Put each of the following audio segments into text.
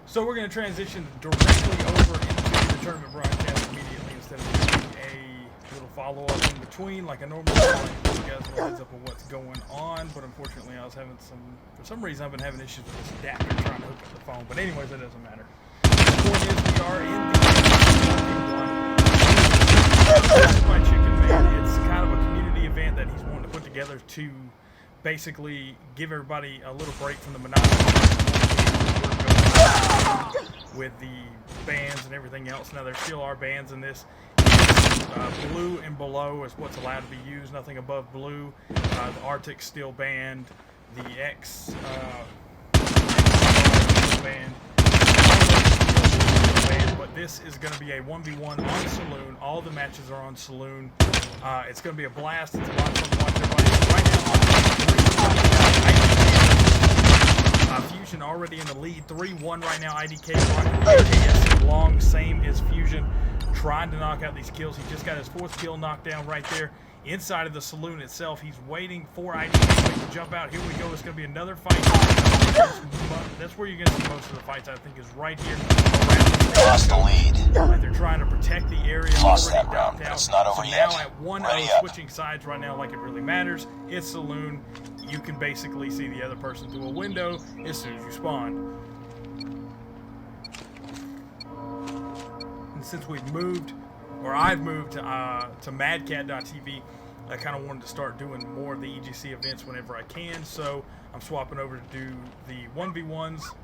So we're going to transition directly over into the tournament broadcast immediately instead of doing a little follow-up in between like I normally do. Like give you guys a heads up of what's going on, but unfortunately I was having for some reason I've been having issues with this adapter trying to hook up the phone. But anyways, that doesn't matter. The point is we are in the by Chicken Man. It's kind of a community event that he's wanting to put together to basically give everybody a little break from the monotony with the bans and everything else. Now there still are bans in this. Blue and below is what's allowed to be used. Nothing above blue. The Arctic's still banned. The X banned. But this is going to be a 1v1 on Saloon. All the matches are on Saloon. It's going to be a blast. It's a lot of fun to watch everybody. Right now, Fusion already in the lead. 3-1 right now. IDK rocking long, same as Fusion. Trying to knock out these kills. He just got his 4th kill knocked down right there. Inside of the Saloon itself, he's waiting for IDK to jump out. Here we go. It's going to be another fight. That's where you're going to see most of the fights, I think, is right here. Lost the lead. They're trying to protect the area. Lost that round, but it's not over yet. Now at 1-0, switching sides right now like it really matters. It's Saloon. You can basically see the other person through a window as soon as you spawn. And since we've moved, or I've moved to madcat.tv, I kind of wanted to start doing more of the EGC events whenever I can, so I'm swapping over to do the 1v1s.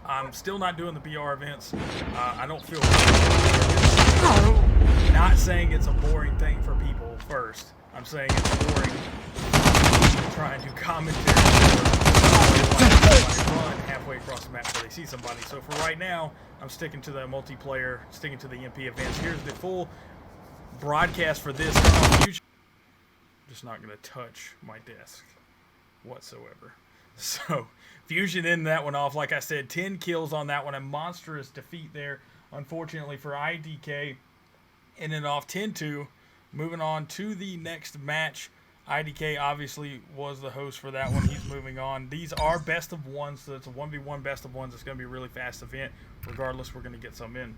I'm still not doing the BR events. I don't feel not saying it's a boring thing for people first. I'm saying it's boring trying to commentary run halfway across the map before they see somebody. So for right now, I'm sticking to the multiplayer, sticking to the MP events. Here's the full broadcast for this. I'm just not going to touch my desk whatsoever. So Fusion in that one off. Like I said, 10 kills on that one. A monstrous defeat there, unfortunately, for IDK. And then off 10-2. Moving on to the next match. IDK obviously was the host for that one. He's moving on. These are best of ones, so it's a 1v1 best of ones. It's going to be a really fast event. Regardless, we're going to get some in.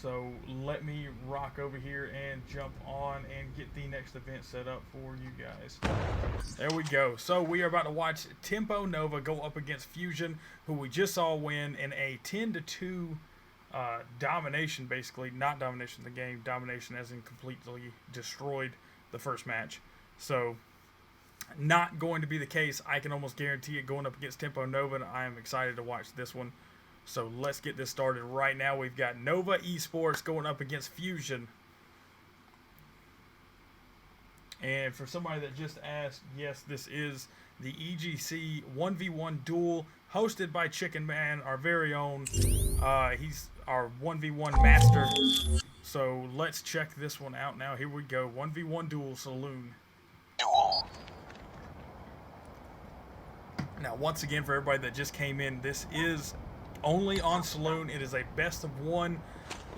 So let me rock over here and jump on and get the next event set up for you guys. There we go. So we are about to watch Tempo Nova go up against Fusion, who we just saw win in a 10-2 domination, basically. Not domination of the game, domination as in completely destroyed the first match. So not going to be the case. I can almost guarantee it going up against Tempo Nova, and I am excited to watch this one. So let's get this started right now. We've got Nova Esports going up against Fusion. And for somebody that just asked, yes, this is the EGC 1v1 duel hosted by Chicken Man, our very own. He's our 1v1 master. So let's check this one out now. Here we go. 1v1 duel Saloon. Duel. Now, once again, for everybody that just came in, this is only on Saloon. It is a best of one.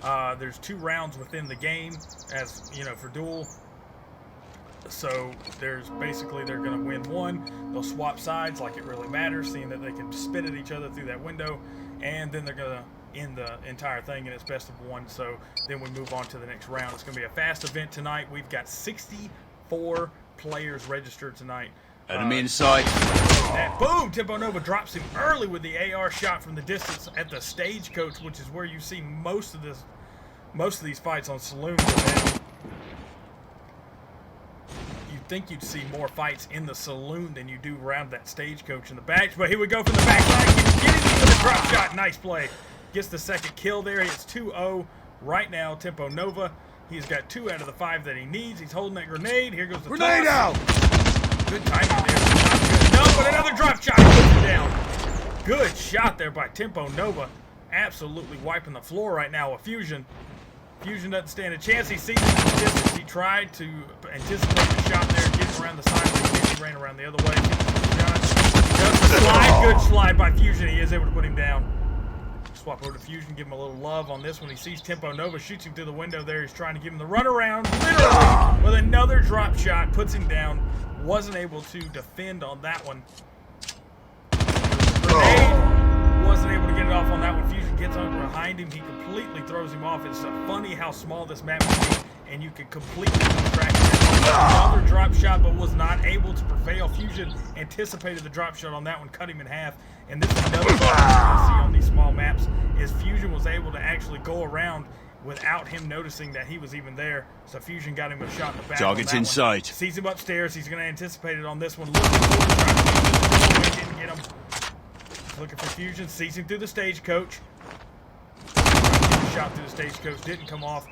There's 2 rounds within the game, as you know, for duel. So there's basically they're going to win one. They'll swap sides like it really matters, seeing that they can spit at each other through that window, and then they're going to end the entire thing, and it's best of one. So then we move on to the next round. It's going to be a fast event tonight. We've got 64 players registered tonight. Enemy in sight. Boom! Tempo Nova drops him early with the AR shot from the distance at the Stagecoach, which is where you see most of these fights on Saloon. You'd think you'd see more fights in the Saloon than you do around that Stagecoach in the back. But here we go from the back side. He's getting into the drop shot. Nice play. Gets the second kill there. It's 2-0 right now. Tempo Nova. He's got 2 out of the 5 that he needs. He's holding that grenade. Here goes the grenade out. Good timing there. Not good. No, but another drop shot puts him down. Good shot there by Tempo Nova. Absolutely wiping the floor right now with Fusion. Fusion doesn't stand a chance. He sees it from the distance. He tried to anticipate the shot there, getting around the side, but he ran around the other way. Just a slide. Good slide by Fusion. He is able to put him down. Swap over to Fusion, give him a little love on this one. He sees Tempo Nova, shoots him through the window there. He's trying to give him the runaround, literally, with another drop shot, puts him down. Wasn't able to defend on that one. Grenade, wasn't able to gets under behind him, he completely throws him off. It's funny how small this map can be, and you can completely distract him. Another drop shot, but was not able to prevail. Fusion anticipated the drop shot on that one, cut him in half. And this is another thing you see on these small maps, is Fusion was able to actually go around without him noticing that he was even there. So Fusion got him a shot in the back. Target's in sight. Sees him upstairs. He's going to anticipate it on this one. Looking for him. Didn't get him. Looking for Fusion. Sees him through the stagecoach. Shot through the stagecoach. Didn't come off.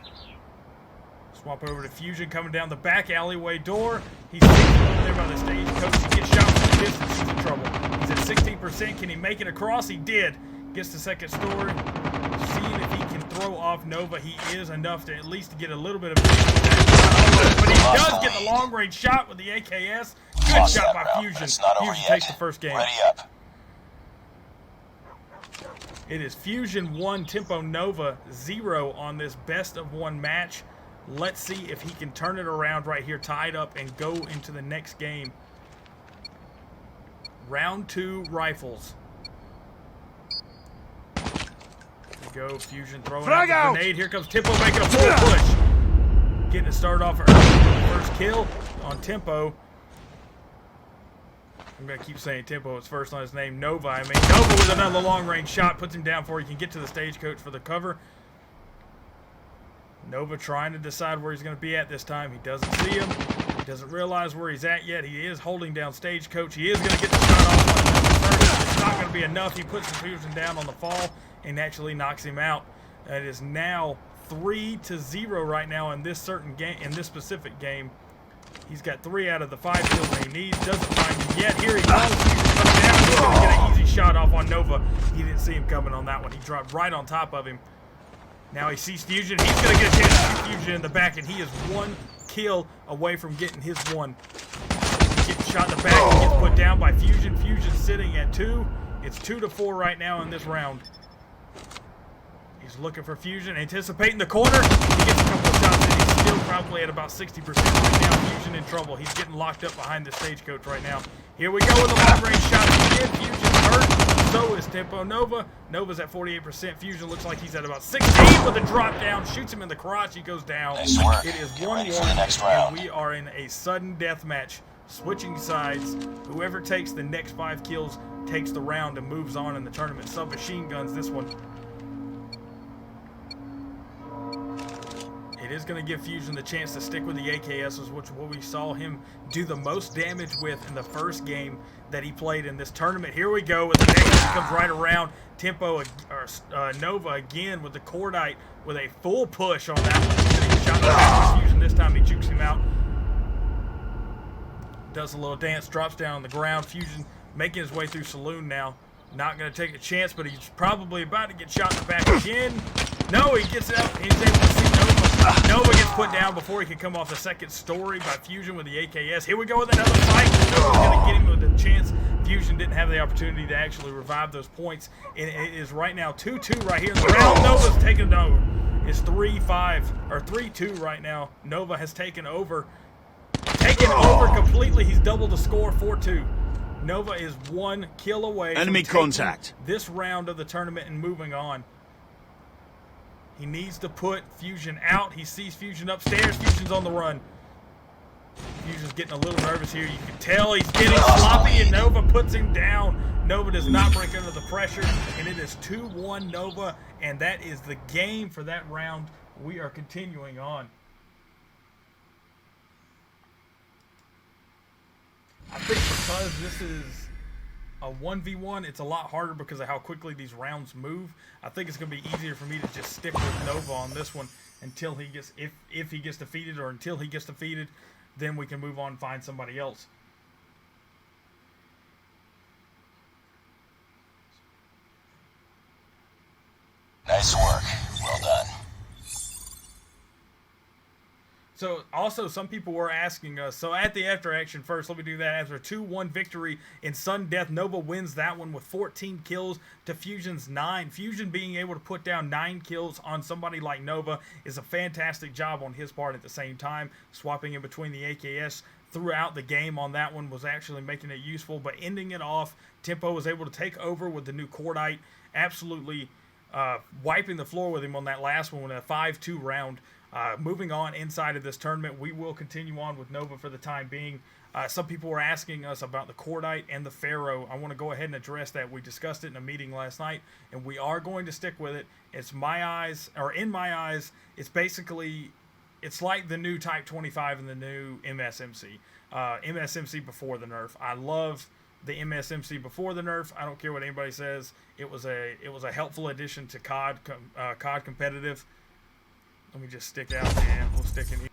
Swap over to Fusion coming down the back alleyway door. He's sitting over there by the stagecoach. He gets shot from the distance. He's in trouble. He's at 16%. Can he make it across? He did. Gets the second story. Seeing if he can throw off Nova. He is enough to at least get a little bit of that. But he does get the long range shot with the AKS. Good shot by Fusion. Fusion takes the first game. Ready up. It is Fusion 1, Tempo Nova 0 on this best of 1 match. Let's see if he can turn it around right here, tied up, and go into the next game. Round 2 rifles. There we go, Fusion throwing out the grenade. Here comes Tempo making a full push. Getting it started off early with the first kill on Tempo. I'm going to keep saying Tempo. It's first on his name, Nova. I mean, Nova with another long-range shot puts him down before he can get to the stagecoach for the cover. Nova trying to decide where he's going to be at this time. He doesn't see him. He doesn't realize where he's at yet. He is holding down stagecoach. He is going to get the shot off on number 30. It's not going to be enough. He puts the Fusion down on the fall and actually knocks him out. It is now 3-0 right now in this certain game, in this specific game. He's got 3 out of the 5 kills that he needs. Doesn't find him yet. Here he goes. He's going to get an easy shot off on Nova. He didn't see him coming on that one. He dropped right on top of him. Now he sees Fusion. He's going to get a chance to shoot Fusion in the back, and he is 1 kill away from getting his 1. He gets shot in the back. He gets put down by Fusion. Fusion sitting at 2. It's 2-4 right now in this round. He's looking for Fusion, anticipating the corner. He gets a couple of shots in. He's still probably at about 60% right now. Fusion in trouble. He's getting locked up behind the stagecoach right now. Here we go with a long-range shot again. Fusion's hurt. So is Tempo Nova. Nova's at 48%. Fusion looks like he's at about 16 with a drop down. Shoots him in the crotch. He goes down. Nice work. It is Get ready 1-1, for the next round. and we are in a sudden death match. Switching sides. Whoever takes the next 5 kills takes the round and moves on in the tournament. Submachine guns this one. It is going to give Fusion the chance to stick with the AKSs, which what we saw him do the most damage with in the first game that he played in this tournament. Here we go with the next. He comes right around. Tempo, Nova again with the Cordite with a full push on that one. Getting shot by Fusion. This time he jukes him out. Does a little dance, drops down on the ground. Fusion making his way through Saloon now. Not going to take a chance, but he's probably about to get shot in the back again. No, he gets out. He's able to see Nova. Nova gets put down before he can come off the second story by Fusion with the AKS. Here we go with another fight. Nova's going to get him with a chance. Fusion didn't have the opportunity to actually revive those points. And it is right now 2-2 right here in the round. Nova's taken over. It's 3-5 or 3-2 right now. Nova has taken over. Taken over completely. He's doubled the score, 4-2. Nova is 1 kill away Enemy from contact. this round of the tournament and moving on. He needs to put Fusion out. He sees Fusion upstairs. Fusion's on the run. Fusion's getting a little nervous here. You can tell he's getting sloppy, and Nova puts him down. Nova does not break under the pressure, and it is 2-1 Nova, and that is the game for that round. We are continuing on. I think because this is a 1v1, it's a lot harder because of how quickly these rounds move. I think it's going to be easier for me to just stick with Nova on this one until he gets, if he gets defeated, or until he gets defeated, then we can move on and find somebody else. Nice work. Well done. So, also, some people were asking us, so at the after action first, let me do that. After a 2-1 victory in Sudden Death, Nova wins that one with 14 kills to Fusion's 9. Fusion being able to put down 9 kills on somebody like Nova is a fantastic job on his part at the same time. Swapping in between the AKS throughout the game on that one was actually making it useful, but ending it off, Tempo was able to take over with the new Cordite. Absolutely wiping the floor with him on that last one, a 5-2 round. Moving on inside of this tournament, we will continue on with Nova for the time being. Some people were asking us about the Cordite and the Pharaoh. I want to go ahead and address that. We discussed it in a meeting last night, and we are going to stick with it. It's in my eyes, it's basically, it's like the new Type 25 and the new MSMC. MSMC before the nerf. I love the MSMC before the nerf. I don't care what anybody says. It was a helpful addition to COD competitive. Let me just stick out, and we'll stick in here.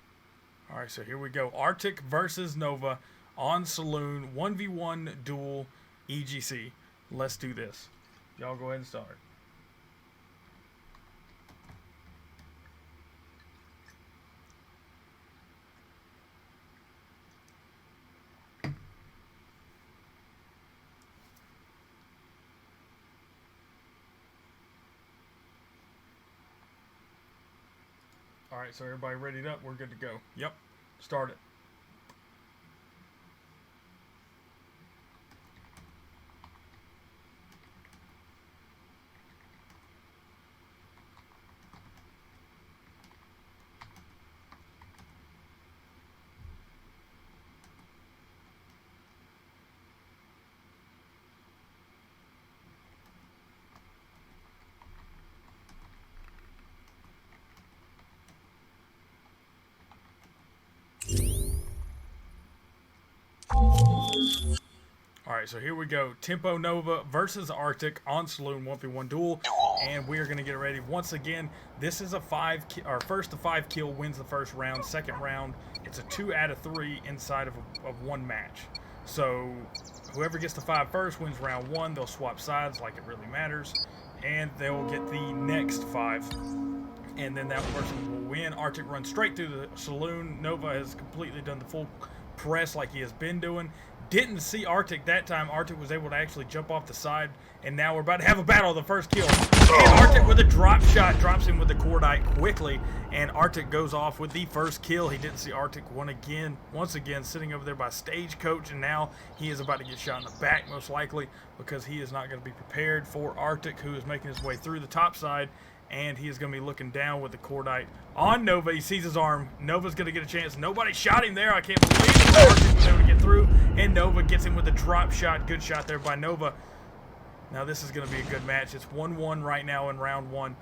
All right, so here we go. Arctic versus Nova on Saloon, 1v1 duel EGC. Let's do this. Y'all go ahead and start. All right, so everybody readied up. We're good to go. Yep, start it. Alright, so here we go. Tempo Nova versus Arctic on Saloon 1v1 duel. And we are going to get ready. Once again, this is a first to 5 kill wins the first round. Second round, it's a 2 out of 3 inside of one match. So whoever gets to 5 first wins round 1. They'll swap sides like it really matters. And they'll get the next 5. And then that person will win. Arctic runs straight through the Saloon. Nova has completely done the full press like he has been doing. Didn't see Arctic that time. Arctic was able to actually jump off the side, and now we're about to have a battle of the first kill. And Arctic with a drop shot drops him with the Cordite quickly, and Arctic goes off with the first kill. He didn't see Arctic once again sitting over there by Stagecoach, and now he is about to get shot in the back most likely because he is not going to be prepared for Arctic, who is making his way through the top side. And he is going to be looking down with the Cordite on Nova. He sees his arm. Nova's going to get a chance. Nobody shot him there. I can't believe it. Arctic was able to get through. And Nova gets him with a drop shot. Good shot there by Nova. Now this is going to be a good match. It's 1-1 right now in round 1.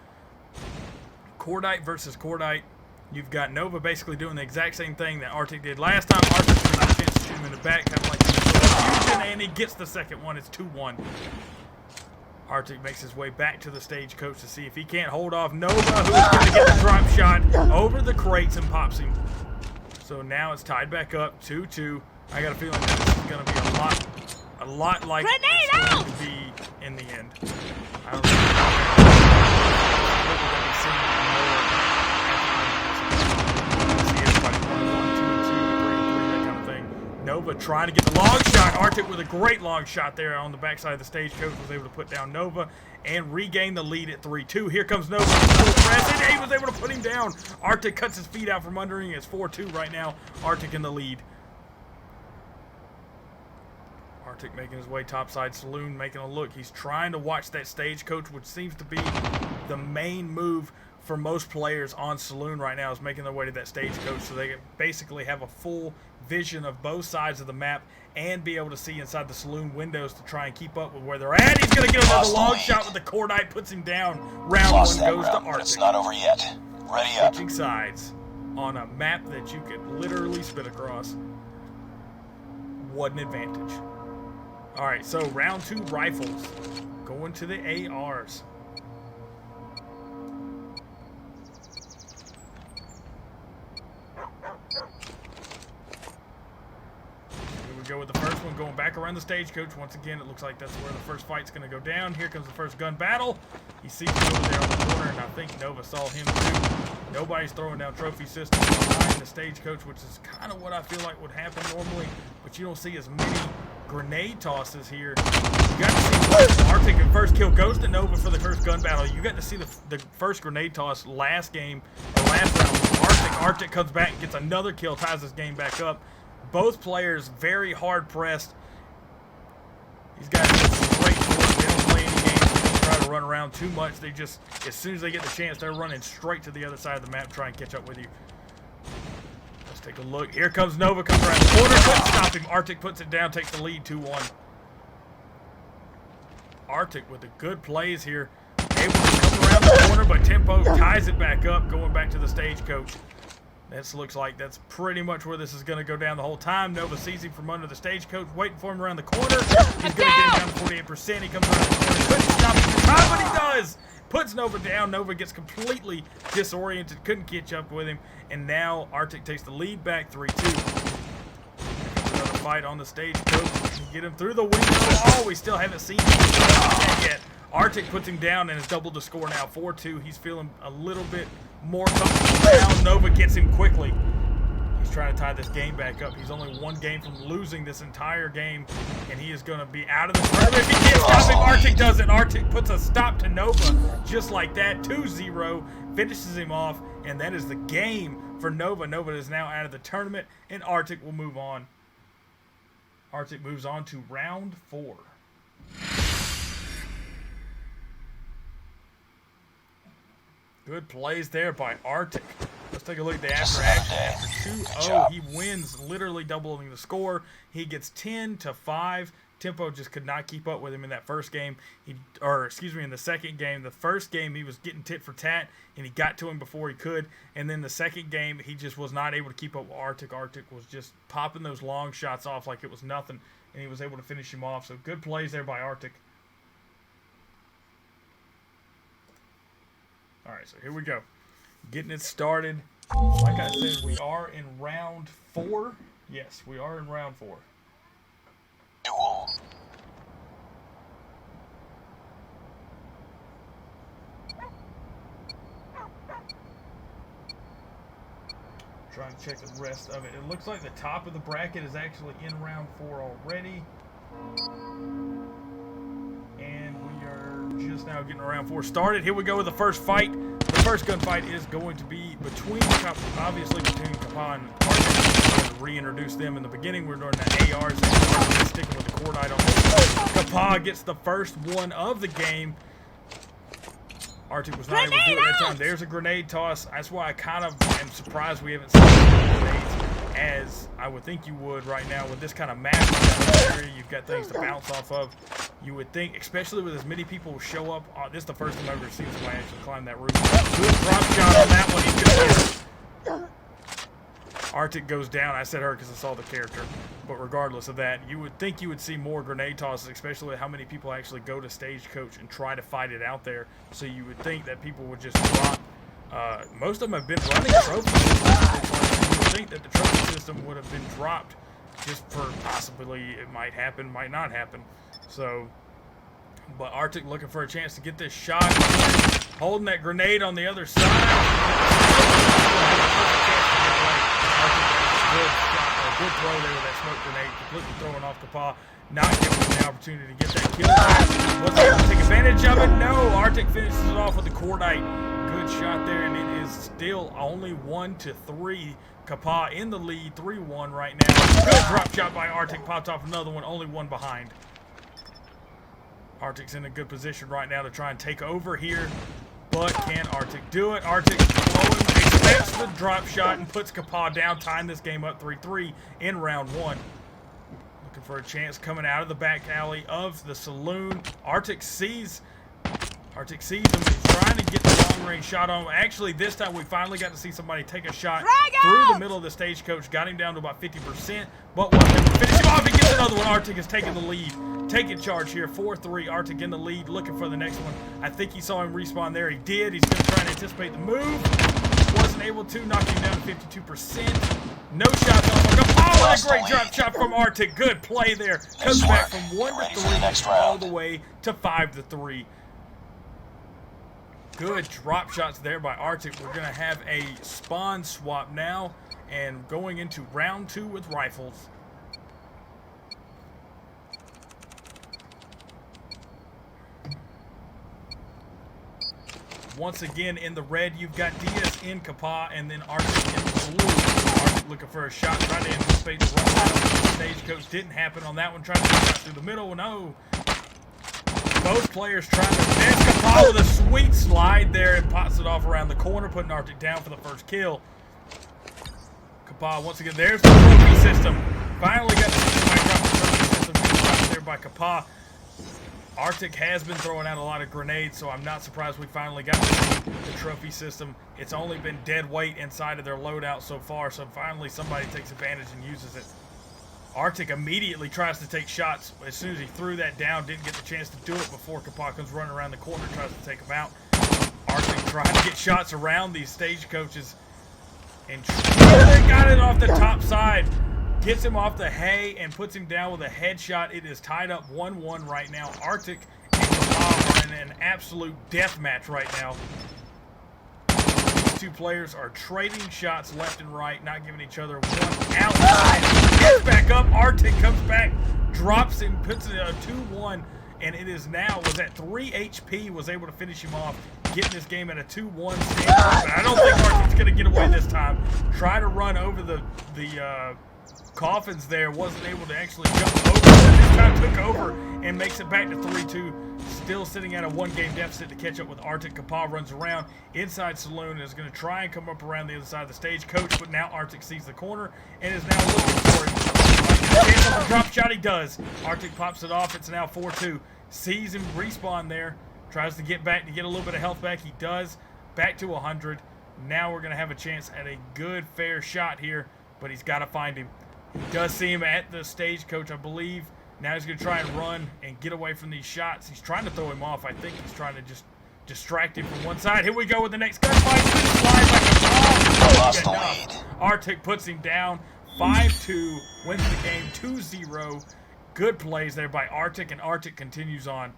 Cordite versus Cordite. You've got Nova basically doing the exact same thing that Arctic did last time. Arctic's going to get a chance to shoot him in the back. Kind of like fusion, and he gets the second one. It's 2-1. Arctic makes his way back to the Stagecoach to see if he can't hold off Nova, who's going to get the drop shot over the crates and pops him. So now it's tied back up, 2-2. I got a feeling that this is going to be a lot like it's going to be in the end. I don't know. See everybody 1-1, 2-2, 3-3, that kind of thing. Nova trying to get the long shot. Arctic with a great long shot there on the backside of the Stagecoach was able to put down Nova and regain the lead at 3-2. Here comes Nova. And he was able to put him down. Arctic cuts his feet out from under him. It's 4-2 right now. Arctic in the lead. Arctic making his way topside Saloon, making a look. He's trying to watch that Stagecoach, which seems to be the main move for most players on Saloon right now, is making their way to that Stagecoach so they can basically have a full vision of both sides of the map and be able to see inside the Saloon windows to try and keep up with where they're at. He's going to get another long shot with the Cordite, puts him down. Round 1 goes to Arctic. It's not over yet. Ready up. Switching sides on a map that you could literally spit across. What an advantage. All right, so round 2 rifles. Going to the ARs. We go with the first one, going back around the Stagecoach. Once again, it looks like that's where the first fight's going to go down. Here comes the first gun battle. He sees him over there on the corner, and I think Nova saw him too. Nobody's throwing down trophy systems behind the Stagecoach, which is kind of what I feel like would happen normally, but you don't see as many grenade tosses here. You got to see Arctic, and first kill goes to Nova for the first gun battle. You got to see the first grenade toss last game, or last round. Arctic comes back and gets another kill, ties this game back up. Both players very hard pressed. These guys are straight forward. They don't play any games. They try to run around too much. They just, as soon as they get the chance, they're running straight to the other side of the map to try and catch up with you. Let's take a look. Here comes Nova, comes around the corner, couldn't stop him. Arctic puts it down, takes the lead 2-1. Arctic with the good plays here. Able to come around the corner, but Tempo ties it back up, going back to the stagecoach. This looks like that's pretty much where this is going to go down the whole time. Nova sees him from under the stagecoach, waiting for him around the corner. He's going to get him down to 48%. He comes around the corner, couldn't stop him, but he does. Puts Nova down. Nova gets completely disoriented, couldn't catch up with him, and now Arctic takes the lead back 3-2. Another fight on the stagecoach. Get him through the window. Oh, we still haven't seen him yet. Arctic puts him down and has doubled the score now, 4-2. He's feeling a little bit more comfortable now. Nova gets him quickly. He's trying to tie this game back up. He's only one game from losing this entire game, and he is going to be out of the tournament if he can't stop him. Arctic does it. Arctic puts a stop to Nova just like that. 2-0, finishes him off, and that is the game for Nova. Nova is now out of the tournament, and Arctic will move on. Arctic moves on to round 4. Good plays there by Arctic. Let's take a look at the after action. After 2-0, he wins, literally doubling the score. He gets 10-5. Tempo just could not keep up with him in that first game. In the second game. The first game, he was getting tit for tat, and he got to him before he could. And then the second game, he just was not able to keep up with Arctic. Arctic was just popping those long shots off like it was nothing, and he was able to finish him off. So good plays there by Arctic. All right, so here we go. Getting it started. Like I said, we are in round 4. Yes, we are in round 4. Duel. Trying to check the rest of it. It looks like the top of the bracket is actually in round 4 already. And we are just now getting round 4 started. Here we go with the first fight. The first gunfight is going to be between Kappa and Arctic. To reintroduce them in the beginning, we're doing the ARs and sticking with the cordite on this. Kappa gets the first one of the game. Arctic was not able to do it that time. There's a grenade toss. That's why I kind of am surprised we haven't seen grenades as I would think you would right now with this kind of map. You've got things to bounce off of. You would think, especially with as many people who show up. This is the first time I've ever seen somebody actually climb that roof. Good drop shot on that one. He's going to get it. Arctic goes down. I said her because I saw the character. But regardless of that, you would think you would see more grenade tosses, especially with how many people actually go to Stagecoach and try to fight it out there. So you would think that people would just drop. Most of them have been running trophies. You would think that the trophy system would have been dropped just for possibly it might happen, might not happen. So, but Arctic looking for a chance to get this shot. Holding that grenade on the other side. Good throw there with that smoke grenade, completely throwing off Kappa, not giving him the opportunity to get that kill. Was able to take advantage of it? No, Arctic finishes it off with the cordite. Good shot there, and it is still only 1-3. Kappa in the lead, 3-1 right now. Good drop shot by Arctic, popped off another one, only one behind. Arctic's in a good position right now to try and take over here, but can Arctic do it? Arctic expects the drop shot and puts Kappa down, tying this game up 3-3 in round 1. Looking for a chance coming out of the back alley of the saloon. Arctic sees him. He's trying to get the long-range shot on him. Actually, this time we finally got to see somebody take a shot through the middle of the Stagecoach. Got him down to about 50%, but wasn't able to finish him off. He gets another one. Arctic is taking the lead. Taking charge here, 4-3. Arctic in the lead, looking for the next one. I think he saw him respawn there. He did. He's going to try and anticipate the move. Wasn't able to. Knocked him down to 52%. No shots on him. Oh, what a great drop shot from Arctic. Good play there. Comes back from 1-3 all the way to 5-3. Good drop shots there by Arctic. We're going to have a spawn swap now and going into round 2 with rifles. Once again, in the red, you've got DS in Kappa and then Arctic in the blue. Arctic looking for a shot, trying to anticipate the run out. Stagecoach didn't happen on that one. Trying to get shot through the middle. No. Both players trying to dance Kappa with a sweet slide there and pops it off around the corner, putting Arctic down for the first kill. Kappa, once again, there's the trophy system. Finally got the trophy system there by Kappa. Arctic has been throwing out a lot of grenades, so I'm not surprised we finally got the trophy system. It's only been dead weight inside of their loadout so far, so finally somebody takes advantage and uses it. Arctic immediately tries to take shots. As soon as he threw that down, didn't get the chance to do it before Kappa comes running around the corner, tries to take him out. Arctic trying to get shots around these stagecoaches and got it off the top side. Gets him off the hay and puts him down with a headshot. It is tied up 1-1 right now. Arctic and Kappa are in an absolute death match right now. These two players are trading shots left and right, not giving each other one outside. Gets back up. Arctic comes back, drops him, puts it a 2-1, and it is now, was at 3 HP, was able to finish him off, getting this game at a 2-1 standard. I don't think Arctic's going to get away this time. Try to run over the coffins there, wasn't able to actually jump over. This time took over and makes it back to 3-2. Still sitting at a 1-game deficit to catch up with Arctic. Kappa runs around inside Saloon and is going to try and come up around the other side of the stage. Coach, but now Arctic sees the corner and is now looking for it. The drop shot he does. Arctic pops it off. It's now 4-2. Sees him respawn there. Tries to get back to get a little bit of health back. He does. Back to 100. Now we're going to have a chance at a good, fair shot here, but he's got to find him. He does see him at the stagecoach, I believe. Now he's going to try and run and get away from these shots. He's trying to throw him off. I think he's trying to just distract him from one side. Here we go with the next gunfight. Slide like a ball. Lost the lead. Arctic puts him down. 5-2. Wins the game 2-0. Good plays there by Arctic, and Arctic continues on.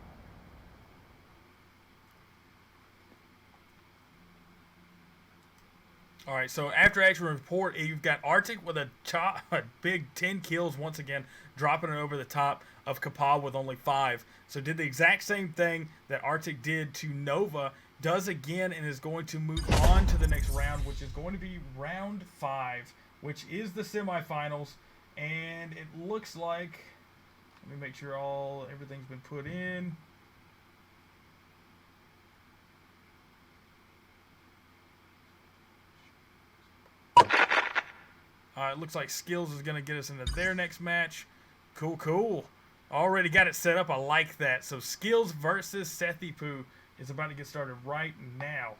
All right, so after action report, you've got Arctic with a big 10 kills once again, dropping it over the top of Kappa with only 5. So did the exact same thing that Arctic did to Nova, does again, and is going to move on to the next round, which is going to be round 5, which is the semifinals. And it looks like, let me make sure everything's been put in. It looks like Skills is going to get us into their next match. Cool, cool. Already got it set up. I like that. So Skills versus Sethipu is about to get started right now.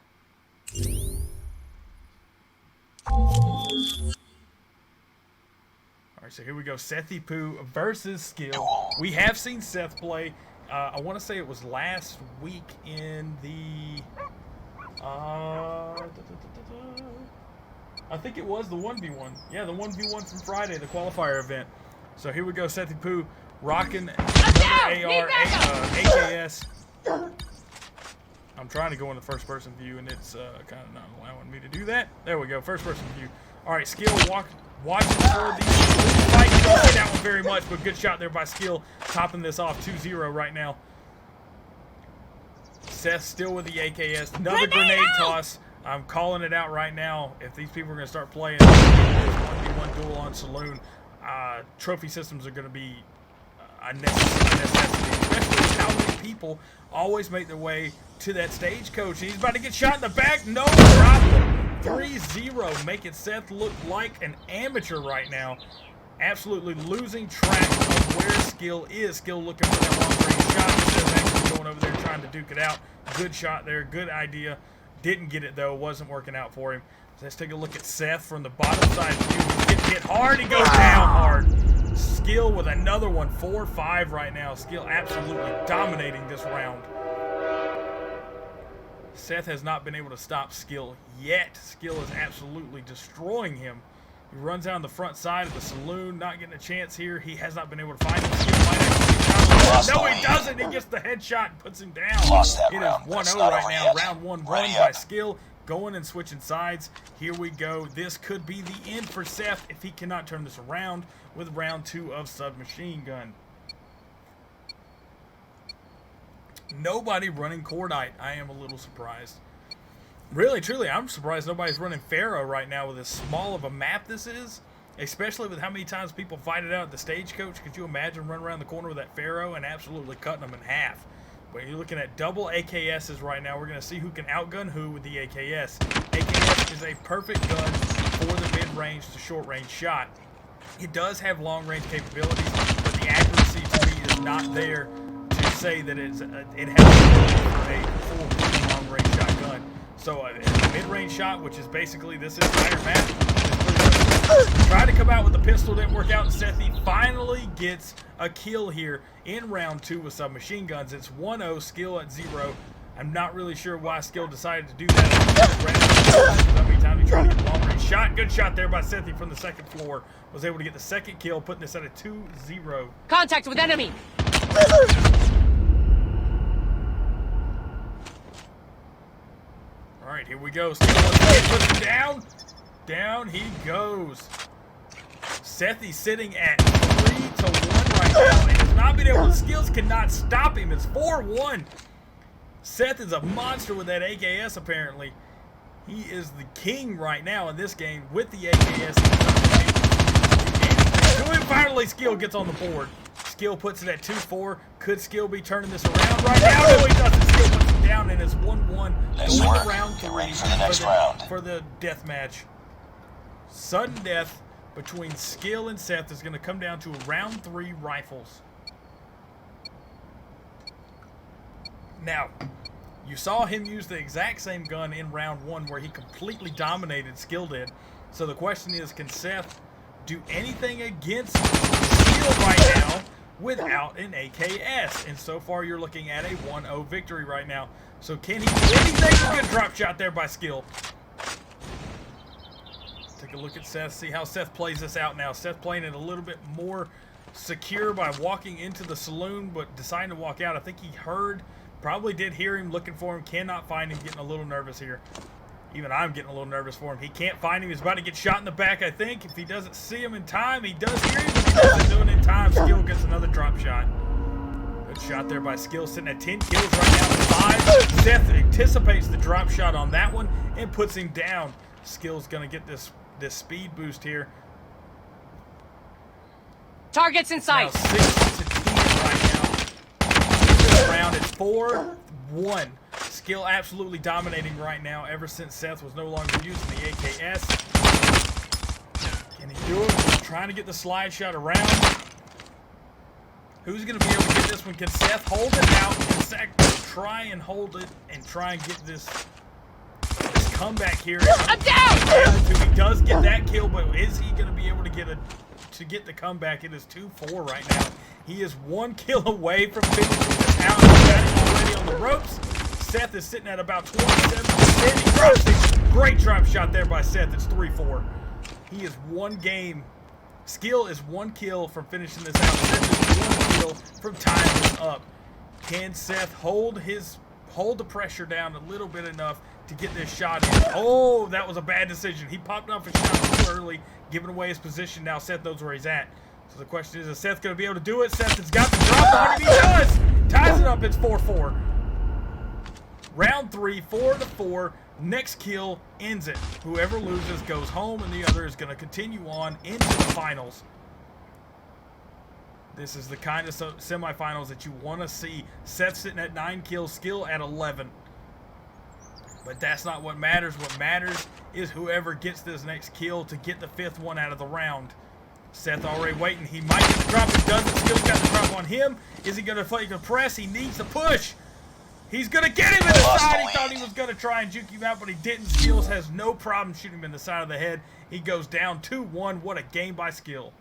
All right, so here we go. Sethipu versus Skill. We have seen Seth play. I want to say it was last week in the... I think it was the 1v1. Yeah, the 1v1 from Friday, the qualifier event. So here we go, Sethipu rocking another AR, AKS. I'm trying to go in the first person view, and it's kind of not allowing me to do that. There we go, first person view. All right, Skill watching for the fight. Don't see that one very much, but good shot there by Skill, topping this off 2-0 right now. Seth still with the AKS. Another grenade toss. I'm calling it out right now. If these people are going to start playing this 1v1 duel on Saloon, trophy systems are going to be a necessity, especially how many people always make their way to that stagecoach. He's about to get shot in the back. No problem. 3-0, making Seth look like an amateur right now. Absolutely losing track of where Skill is. Skill looking for that long-range shot. Seth actually going over there trying to duke it out. Good shot there. Good idea. Didn't get it, though. Wasn't working out for him. So let's take a look at Seth from the bottom side view. He's getting hit hard. He goes down hard. Skill with another one. 4-5 right now. Skill absolutely dominating this round. Seth has not been able to stop Skill yet. Skill is absolutely destroying him. He runs down the front side of the Saloon. Not getting a chance here. He has not been able to find him. Skill might actually no, he doesn't. He gets the headshot and puts him down. It is 1-0 right now. Round 1 won by Skill. Going and switching sides. Here we go. This could be the end for Seth if he cannot turn this around with round 2 of Submachine Gun. Nobody running Cordite. I am a little surprised. Really, truly, I'm surprised nobody's running Pharaoh right now with as small of a map this is. Especially with how many times people fight it out at the stagecoach. Could you imagine running around the corner with that Pharaoh and absolutely cutting them in half? But you're looking at double AKSs right now. We're going to see who can outgun who with the AKS. AKS is a perfect gun for the mid-range to short-range shot. It does have long-range capabilities, but the accuracy to me is not there to say that it has a full long-range shotgun. So a mid-range shot, which is basically this entire map, tried to come out with the pistol, didn't work out, and Sethi finally gets a kill here in round 2 with submachine guns. It's 1-0, skill at 0. I'm not really sure why skill decided to do that. How many times he tried to get a long-range shot? Good shot there by Sethi from the second floor. Was able to get the second kill, putting this at a 2-0. Contact with enemy! Alright, here we go. Puts him down. Down he goes. Sethi sitting at 3-1 right now, and has not been able to. Skills cannot stop him. It's 4-1. Seth is a monster with that AKS, apparently. He is the king right now in this game with the AKS. And finally, Skill gets on the board. Skill puts it at 2-4. Could Skill be turning this around right now? No, he doesn't. Skill puts it down, and it's 1-1. Nice Going work. around Get ready for the next round. For the death match. Sudden death between Skill and Seth is going to come down to a round 3 rifles. Now, you saw him use the exact same gun in round 1 where he completely dominated Skill did. So the question is, can Seth do anything against Skill right now without an AKS? And so far you're looking at a 1-0 victory right now. So can he do anything? Good drop shot there by Skill. Take a look at Seth, see how Seth plays this out now. Seth playing it a little bit more secure by walking into the saloon, but deciding to walk out. I think he probably did hear him, looking for him, cannot find him, getting a little nervous here. Even I'm getting a little nervous for him. He can't find him. He's about to get shot in the back, I think. If he doesn't see him in time, he does hear him, but he doesn't do it in time. Skill gets another drop shot. Good shot there by Skill, sitting at 10 kills right now. 5. Seth anticipates the drop shot on that one and puts him down. Skill's going to get this speed boost here. Targets in sight. Now 6-10 right now. This round it's 4-1. Skill absolutely dominating right now ever since Seth was no longer using the AKS. Can he do it? He's trying to get the slide shot around. Who's going to be able to get this one? Can Seth hold it out? Can Seth try and hold it and try and get this comeback here? I'm down! He does get that kill, but is he going to be able to get the comeback? It is 2-4 right now. He is 1 kill away from finishing this out. He's got it already on the ropes. Seth is sitting at about 27%. He drops it. Great drop shot there by Seth. It's 3-4. He is 1 game. Skill is 1 kill from finishing this out. Seth is 1 kill from tying this up. Can Seth hold the pressure down a little bit enough to get this shot in? Oh, that was a bad decision. He popped off his shot too early, giving away his position. Now Seth knows where he's at. So the question is Seth going to be able to do it? Seth has got the drop on him. He does! Ties it up. It's 4-4. Round 3, 4-4. Next kill ends it. Whoever loses goes home, and the other is going to continue on into the finals. This is the kind of semifinals that you want to see. Seth sitting at 9 kills, Skill at 11. But that's not what matters. What matters is whoever gets this next kill to get the 5th one out of the round. Seth already waiting. He might get the drop. He doesn't. Skill's got the drop on him. Is he going to fake a press? He needs to push. He's going to get him in the side. He thought he was going to try and juke him out, but he didn't. Skills has no problem shooting him in the side of the head. He goes down 2-1. What a game by Skill.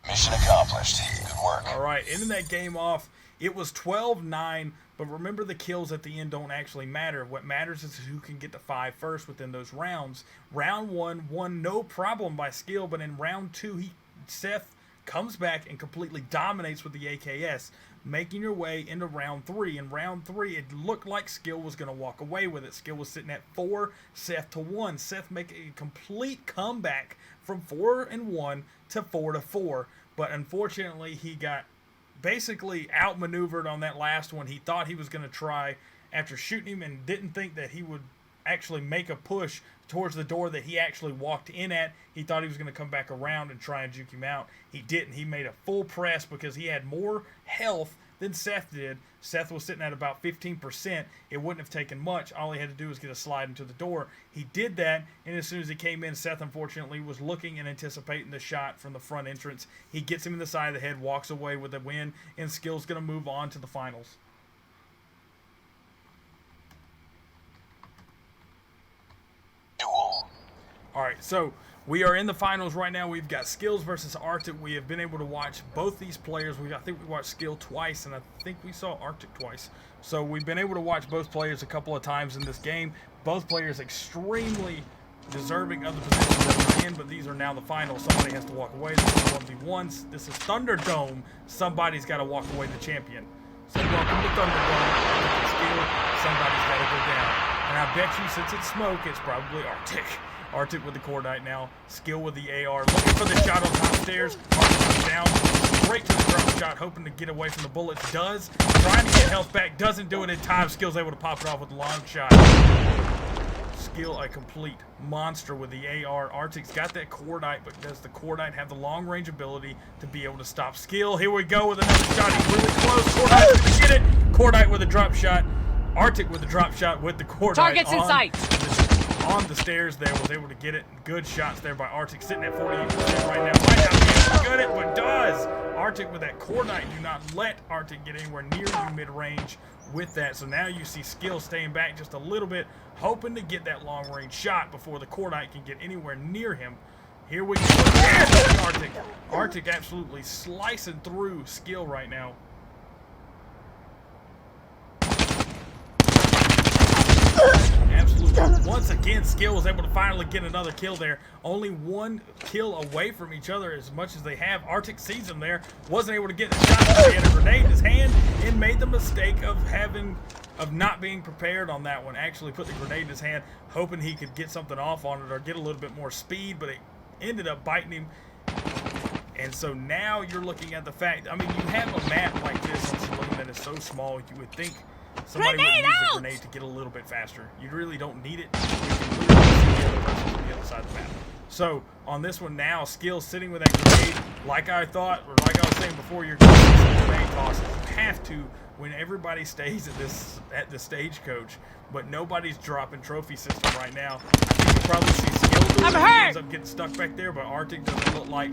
Mission accomplished. Good work. All right, ending that game off, it was 12-9, but remember the kills at the end don't actually matter. What matters is who can get to 5 first within those rounds. Round 1 won no problem by Skill, but in round 2, Seth comes back and completely dominates with the AKS. making your way into round 3. In round 3, it looked like Skill was going to walk away with it. Skill was sitting at 4, Seth to 1. Seth making a complete comeback from 4-1 to 4-4. But unfortunately, he got basically outmaneuvered on that last one. He thought he was going to try after shooting him and didn't think that he would actually make a push towards the door that he actually walked in at. He thought he was going to come back around and try and juke him out. He didn't. He made a full press because he had more health than Seth did. Seth was sitting at about 15%. It wouldn't have taken much. All he had to do was get a slide into the door. He did that, and as soon as he came in, Seth unfortunately was looking and anticipating the shot from the front entrance. He gets him in the side of the head, walks away with a win, and Skill's going to move on to the finals. Duel. All right, so we are in the finals right now. We've got Skills versus Arctic. We have been able to watch both these players. I think we watched Skill twice, and I think we saw Arctic twice. So we've been able to watch both players a couple of times in this game. Both players extremely deserving of the positions that they're in, but these are now the finals. Somebody has to walk away. This is 1v1s. This is Thunderdome. Somebody's got to walk away the champion. So welcome to Thunderdome. Skill, somebody's got to go down. And I bet you, since it's smoke, it's probably Arctic. Arctic with the Cordite now. Skill with the AR. Looking for the shot on top stairs. Arctic comes down. Straight to the drop shot. Hoping to get away from the bullets. Does. Trying to get health back. Doesn't do it in time. Skill's able to pop it off with the long shot. Skill a complete monster with the AR. Arctic's got that Cordite, but does the Cordite have the long range ability to be able to stop Skill? Here we go with another shot. He's really close. Cordite's going to get it. Cordite with a drop shot. Arctic with the drop shot with the Cordite. Targets in sight. On the stairs there, was able to get it. Good shots there by Arctic, sitting at 48% right now. Might not be able to get it, but does. Arctic with that Cordite. Do not let Arctic get anywhere near you mid-range with that. So now you see Skill staying back just a little bit, hoping to get that long-range shot before the Cordite can get anywhere near him. Here we go. Yes, Arctic. Arctic absolutely slicing through Skill right now. Absolutely. Once again, Skill was able to finally get another kill there. Only one kill away from each other as much as they have. Arctic sees him there. Wasn't able to get the shot. He had a grenade in his hand and made the mistake of not being prepared on that one. Actually put the grenade in his hand, hoping he could get something off on it or get a little bit more speed, but it ended up biting him. And so now you're looking at the fact, I mean, you have a map like this on Saloon that is so small, you would think somebody would use the grenade to get a little bit faster. You really don't need it. You can literally see the other person on the other side of the map. So on this one now, Skill sitting with that grenade, like I thought, or like I was saying before, you're going to see some grenade tosses. You have to when everybody stays at the stagecoach, but nobody's dropping trophy system right now. I think you probably see Skill do it. He ends up getting stuck back there, but Arctic doesn't look like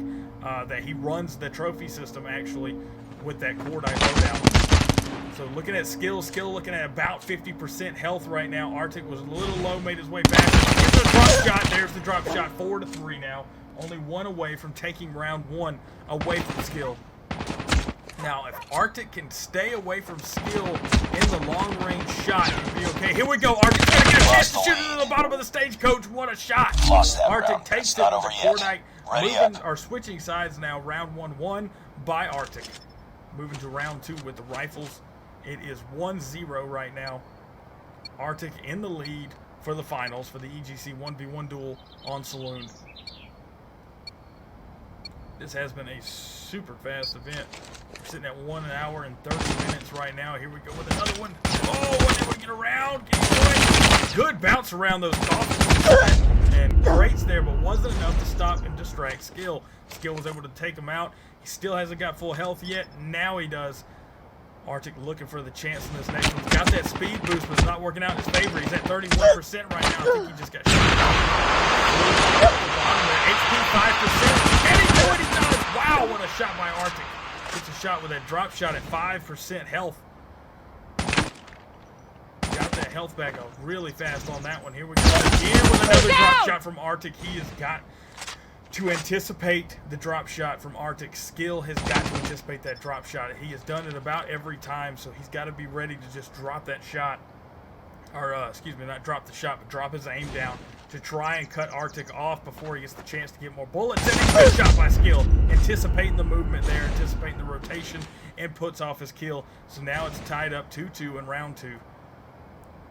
that he runs the trophy system actually with that Cordite loadout. So looking at Skill looking at about 50% health right now. Arctic was a little low, made his way back. Gets the drop shot. There's the drop shot. 4-3 now. Only one away from taking round 1 away from Skill. Now, if Arctic can stay away from Skill in the long-range shot, it'll be okay. Here we go. Arctic's going to get a chance to shoot it to the bottom of the stagecoach. What a shot. Arctic takes it with the Cordite. Moving or switching sides now. Round 1 by Arctic. Moving to round 2 with the rifles. It is 1-0 right now. Arctic in the lead for the finals for the EGC 1v1 duel on Saloon. This has been a super fast event. We're sitting at 1 hour and 30 minutes right now. Here we go with another one. Oh, and then we get around. Good bounce around those coffins and crates there, but wasn't enough to stop and distract Skill. Skill was able to take him out. He still hasn't got full health yet. Now he does. Arctic looking for the chance in this next one. He's got that speed boost, but it's not working out in his favor. He's at 31% right now. I think he just got shot. HP 5%. Can he do it? He does. Wow, what a shot by Arctic. Gets a shot with that drop shot at 5% health. Got that health back up really fast on that one. Here we go again with another drop shot from Arctic. He has got to anticipate the drop shot from Arctic. Skill has got to anticipate that drop shot. He has done it about every time, so he's got to be ready to just drop that shot. or excuse me, not drop the shot, but drop his aim down to try and cut Arctic off before he gets the chance to get more bullets. And a good shot by Skill, anticipating the movement there, anticipating the rotation, and puts off his kill. So now it's tied up 2-2 in round 2.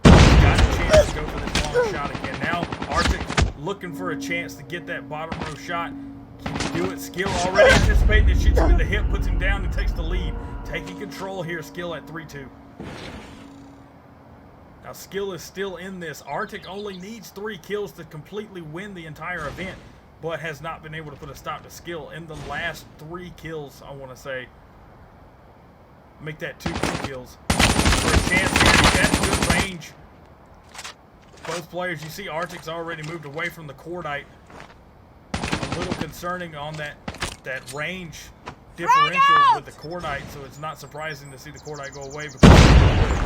Got a chance to go for this long shot again. Now Arctic looking for a chance to get that bottom row shot. Can he do it? Skill already anticipating it, shoots him in the hip, puts him down, and takes the lead. Taking control here, Skill at 3-2. Now Skill is still in this. Arctic only needs 3 kills to completely win the entire event, but has not been able to put a stop to Skill in the last 3 kills, I want to say. Make that 2 kills. For a chance here, he's at good range. Both players, you see Arctic's already moved away from the cordite. A little concerning on that range differential with the cordite, so it's not surprising to see the cordite go away because you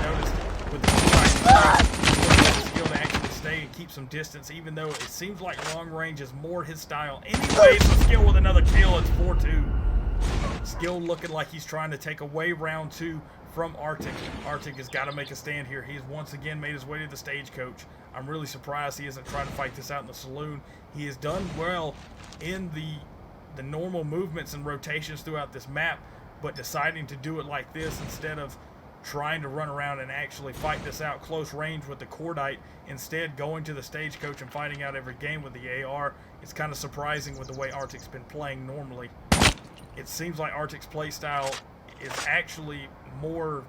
noticed with the cordite Skill to actually stay and keep some distance, even though it seems like long range is more his style. Anyway, so Skill with another kill. It's 4-2. Skill looking like he's trying to take away round 2 from Arctic. Arctic has got to make a stand here. He has once again made his way to the stagecoach. I'm really surprised he isn't trying to fight this out in the saloon. He has done well in the normal movements and rotations throughout this map, but deciding to do it like this instead of trying to run around and actually fight this out close range with the cordite, instead going to the stagecoach and fighting out every game with the AR, it's kind of surprising with the way Arctic's been playing normally. It seems like Arctic's playstyle is actually more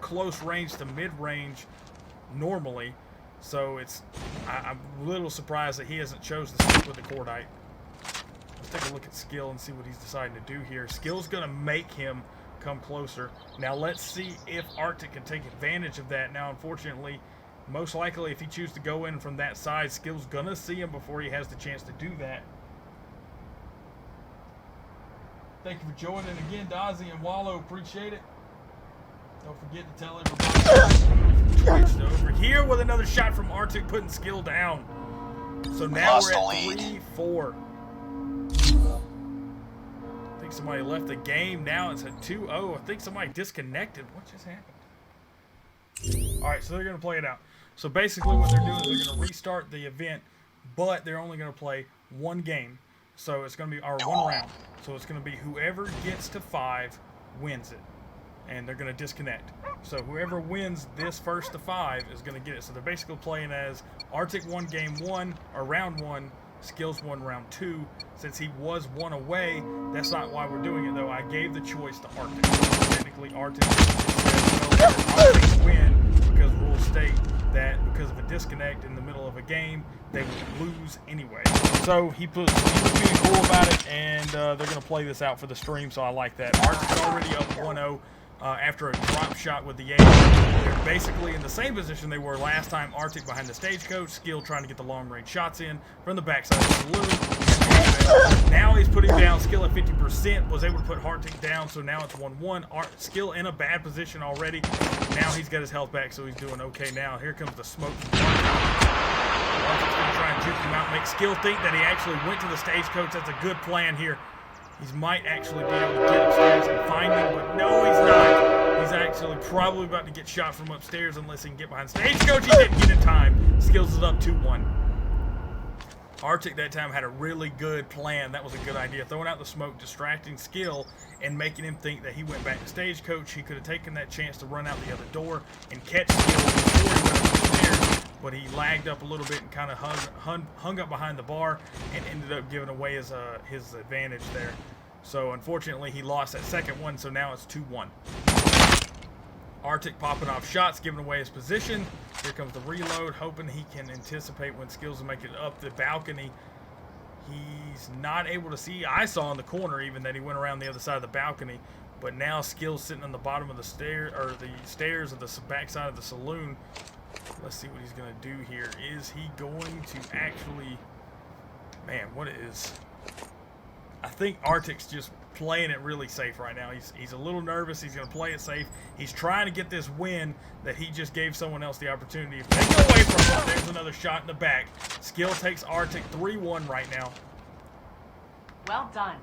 close range to mid range normally, so I'm a little surprised that he hasn't chosen to stick with the cordite. Let's take a look at Skill and see what he's deciding to do here. Skill's gonna make him come closer. Now let's see if Arctic can take advantage of that. Now unfortunately, most likely if he chooses to go in from that side, Skill's gonna see him before he has the chance to do that. Thank you for joining again, Dozzy and Wallow. Appreciate it. Don't forget to tell everybody. Twitch over here with another shot from Arctic, putting Skill down. So now we're at 3-4. I think somebody left the game. Now it's at 2-0. I think somebody disconnected. What just happened? All right, so they're going to play it out. So basically what they're doing is they're going to restart the event, but they're only going to play 1 game. So it's going to be our 1 round. So it's going to be whoever gets to 5 wins it. And they're going to disconnect. So whoever wins this first to 5 is going to get it. So they're basically playing as Arctic won game 1 or round 1, Skills won round 2. Since he was 1 away, that's not why we're doing it though. I gave the choice to Arctic. So technically Arctic win because rules state that because of a disconnect in the middle of a game, they would lose anyway. So he was being cool about it, and they're going to play this out for the stream, so I like that. Arctic's already up 1-0 after a drop shot with the AR. They're basically in the same position they were last time. Arctic behind the stagecoach, Skill trying to get the long-range shots in from the backside of the saloon. Now he's putting down Skill at 50%, was able to put Arctic down, so now it's 1-1. Skill in a bad position already. Now he's got his health back, so he's doing okay now. Here comes the smoke from Arctic's going to try and juke him out, make Skill think that he actually went to the stagecoach. That's a good plan here. He might actually be able to get upstairs and find him, but no, he's not. He's actually probably about to get shot from upstairs unless he can get behind stagecoach. He didn't get in time. Skills is up 2-1. Arctic that time had a really good plan. That was a good idea. Throwing out the smoke, distracting Skill, and making him think that he went back to stagecoach. He could have taken that chance to run out the other door and catch Skill before he went up the stairs, but he lagged up a little bit and kind of hung up behind the bar and ended up giving away his advantage there. So unfortunately he lost that second one, so now it's 2-1. Arctic popping off shots, giving away his position. Here comes the reload, hoping he can anticipate when Skills will make it up the balcony. He's not able to see. I saw in the corner even that he went around the other side of the balcony, but now Skills sitting on the bottom of the stairs of the backside of the saloon. Let's see what he's going to do here. Is he going to actually... Man, what is... I think Arctic's just playing it really safe right now. He's a little nervous. He's going to play it safe. He's trying to get this win that he just gave someone else the opportunity. If they go away from him, there's another shot in the back. Skill takes Arctic 3-1 right now. Well done.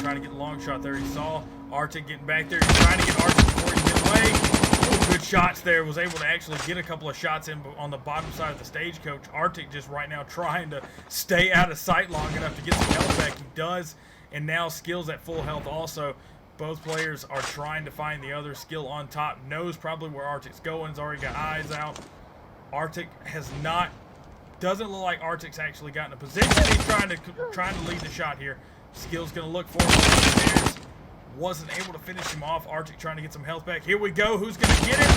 Trying to get the long shot there. He saw Arctic getting back there. He's trying to get Arctic before he get away. Ooh, good shots there. Was able to actually get a couple of shots in on the bottom side of the stagecoach. Arctic just right now trying to stay out of sight long enough to get some health back. He does. And now Skill's at full health also. Both players are trying to find the other. Skill on top. Knows probably where Arctic's going. He's already got eyes out. Arctic has not... Doesn't look like Arctic's actually gotten a position. He's trying to lead the shot here. Skill's going to look for him. Wasn't able to finish him off. Arctic trying to get some health back. Here we go. Who's going to get it?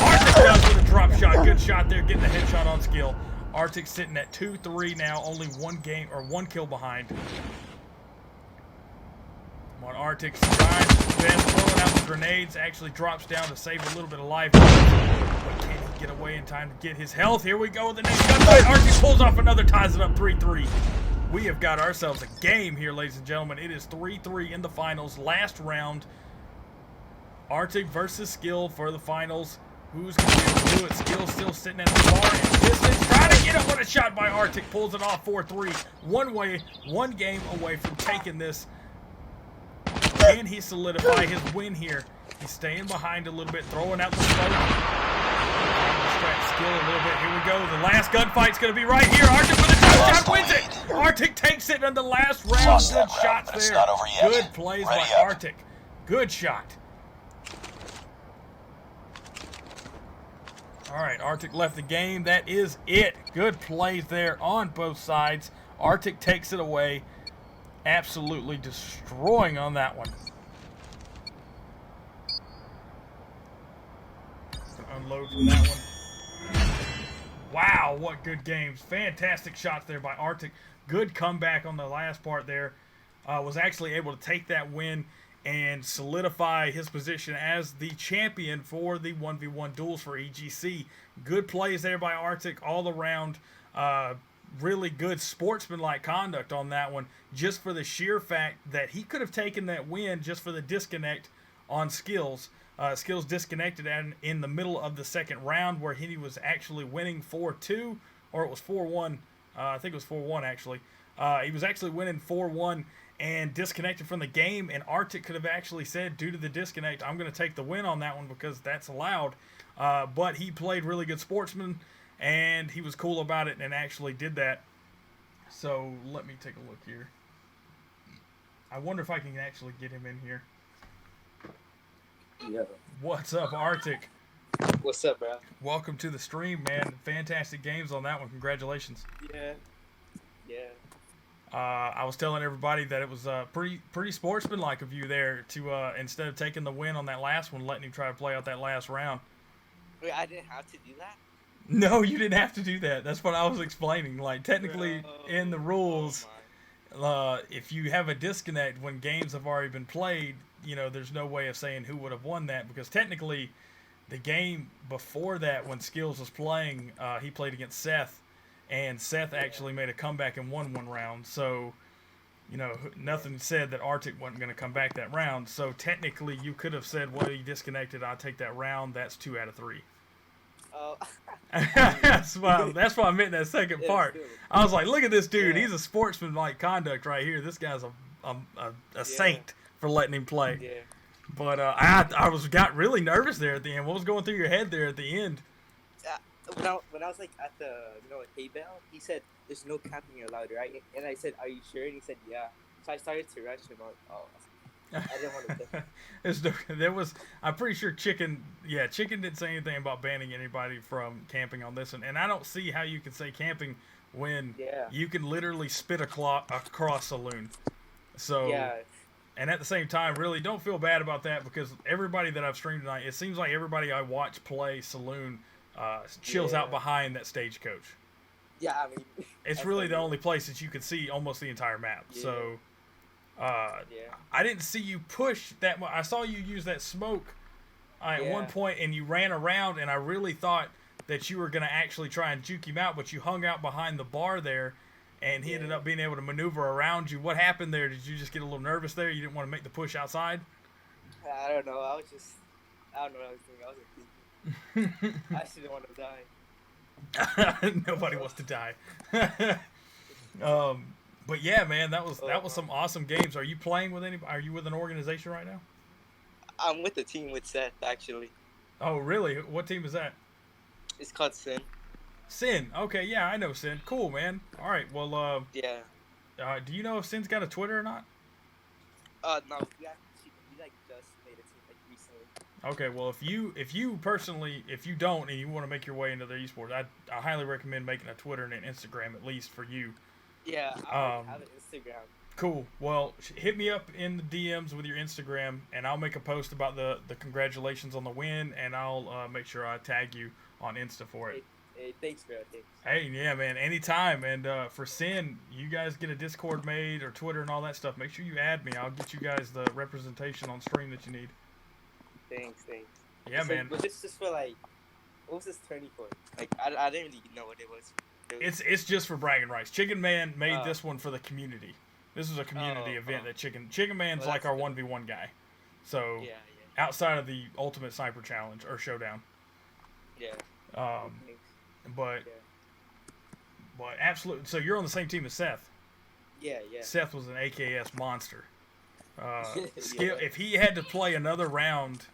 Arctic does with a drop shot. Good shot there. Getting the headshot on Skill. Arctic sitting at 2-3 now. Only one kill behind. Come on, Arctic's trying his best. Throwing out the grenades. Actually drops down to save a little bit of life. But can he get away in time to get his health? Here we go with the next gunfight. Arctic pulls off another. Ties it up 3-3. We have got ourselves a game here, ladies and gentlemen. It is 3-3 in the finals. Last round. Arctic versus Skill for the finals. Who's going to be able to do it? Skill still sitting at the bar and distance. Trying to get it. What a shot by Arctic. Pulls it off 4-3. One game away from taking this. Can he solidify his win here? He's staying behind a little bit. Throwing out the smoke. Distract Skill a little bit. Here we go. The last gunfight's going to be right here. Arctic with a drop shot wins it. Arctic takes it in the last round. Good shots there. Good plays by Arctic. Good shot. All right, Arctic left the game. That is it. Good plays there on both sides. Arctic takes it away. Absolutely destroying on that one. Unload from that one. Wow, what good games. Fantastic shots there by Arctic. Good comeback on the last part there. Was actually able to take that win and solidify his position as the champion for the 1v1 duels for EGC. Good plays there by Arctic all around. Really good sportsmanlike conduct on that one, just for the sheer fact that he could have taken that win just for the disconnect on Skills. Skills disconnected in the middle of the second round where he was actually winning 4-2, or it was 4-1. I think it was 4-1 actually. He was actually winning 4-1 and disconnected from the game, and Arctic could have actually said, due to the disconnect, I'm going to take the win on that one because that's allowed. But he played really good sportsman, and he was cool about it and actually did that. So let me take a look here. I wonder if I can actually get him in here. Yeah. What's up, Arctic? What's up, bro? Welcome to the stream, man. Fantastic games on that one. Congratulations. Yeah. Yeah. I was telling everybody that it was pretty sportsmanlike of you there to instead of taking the win on that last one, letting him try to play out that last round. Wait, I didn't have to do that? No, you didn't have to do that. That's what I was explaining. Like, technically, in the rules, if you have a disconnect when games have already been played, you know, there's no way of saying who would have won that, because technically the game before that, when Skills was playing, he played against Seth, and Seth actually made a comeback and won one round. So, you know, nothing said that Arctic wasn't going to come back that round. So technically you could have said, well, he disconnected, I'll take that round. That's 2 out of 3. Oh. that's what I meant in that second part. I was like, look at this dude. Yeah. He's a sportsman-like conduct right here. This guy's a saint for letting him play. Yeah. But I got really nervous there at the end. What was going through your head there at the end? When I was like at the like hay bale, he said there's no camping allowed, right? And I said, are you sure? And he said, yeah. So I started to rush him. I didn't want to. I'm pretty sure Chicken didn't say anything about banning anybody from camping on this one. And I don't see how you can say camping when you can literally spit across Saloon. So yeah. And at the same time, really don't feel bad about that, because everybody that I've streamed tonight, it seems like everybody I watch play Saloon chills out behind that stagecoach. Yeah, I mean, it's really the only place that you can see almost the entire map. Yeah. So I didn't see you push that much. I saw you use that smoke at one point, and you ran around, and I really thought that you were going to actually try and juke him out, but you hung out behind the bar there, and he ended up being able to maneuver around you. What happened there? Did you just get a little nervous there? You didn't want to make the push outside? I don't know. I don't know what I was thinking. I was like, I actually didn't want to die. Nobody wants to die. But yeah, man, that was some awesome games. Are you playing with anybody? Are you with an organization right now? I'm with the team with Seth actually. Oh, really? What team is that? It's called Sin. Sin. Okay, yeah, I know Sin. Cool, man. All right. Well, Yeah. do you know if Sin's got a Twitter or not? No, we like just made a team like recently. Okay, well, if you personally, if you don't and you want to make your way into the esports, I highly recommend making a Twitter and an Instagram at least for you. Yeah, I already have an Instagram. Cool. Well, hit me up in the DMs with your Instagram, and I'll make a post about the congratulations on the win, and I'll make sure I tag you on Insta for it. Hey, thanks, bro. Thanks. Hey, yeah, man, anytime. And for Sin, you guys get a Discord made or Twitter and all that stuff. Make sure you add me. I'll get you guys the representation on stream that you need. Thanks. Yeah, so, man. But this just for like, what was this turning for? Like, I didn't really know what it was. It's just for bragging rights. Chicken Man made this one for the community. This was a community event that Chicken Man's well, like our 1v1 guy. So Yeah. outside of the Ultimate Sniper Challenge or Showdown. Yeah. But Yeah. but absolutely. So you're on the same team as Seth. Yeah. Seth was an AKS monster. Yeah. If he had to play another round